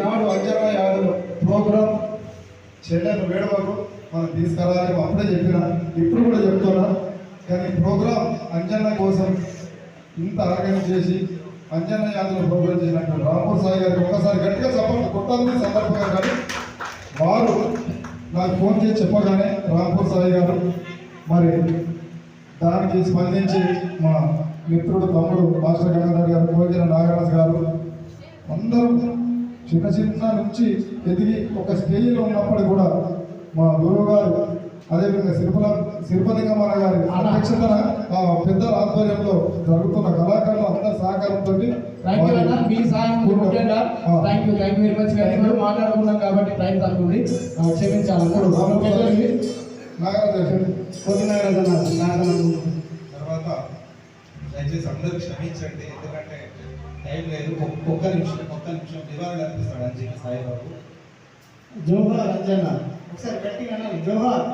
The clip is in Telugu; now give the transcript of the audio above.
ఈనాడు అంజన్న యాదవ్ ప్రోగ్రాం చెల్లెను వేడుకకు మనం తీసుకురావాలి. అప్పుడే చెప్పిన, ఇప్పుడు కూడా చెప్తున్నా. కానీ ప్రోగ్రాం అంజన్న కోసం ఇంత ఆర్గనైజ్ చేసి అంజన్న యాదవ్ ప్రోగ్రాం చేసినట్టు రాంపూర్ సాయి గారికి ఒక్కసారి గట్టిగా సపోర్ట్ కొట్టాలని సందర్భంగా. కానీ వారు నాకు ఫోన్ చేసి చెప్పగానే రాంపూర్ సాయి గారు మరి దానికి స్పందించి మా మిత్రుడు తమ్ముడు మాస్టర్ గంగాధర్ గారు, కోగిన నాగరాజు గారు అందరూ చిన్న చిన్న నుంచి ఎదిగి ఒక స్టేజ్లో ఉన్నప్పుడు కూడా మా గురువు గారు, అదేవిధంగా శిల్పలింగమ్మ గారి అధ్యక్షతన పెద్దల ఆధ్వర్యంలో జరుగుతున్న కళాకారులు అందరి సహకారంతో మాట్లాడుకున్నాం కాబట్టి టైం తగ్గుంది, క్షమించాలి. తర్వాత దయచేసి అందరూ క్షమించండి, ఎందుకంటే టైం లేదు. ఒక్క నిమిషం నివారణ అనిపిస్తాడు అని చెప్పి సాయిబాబు. జోహార్ అంజన్న, ఒకసారి గట్టిగా జోహార్.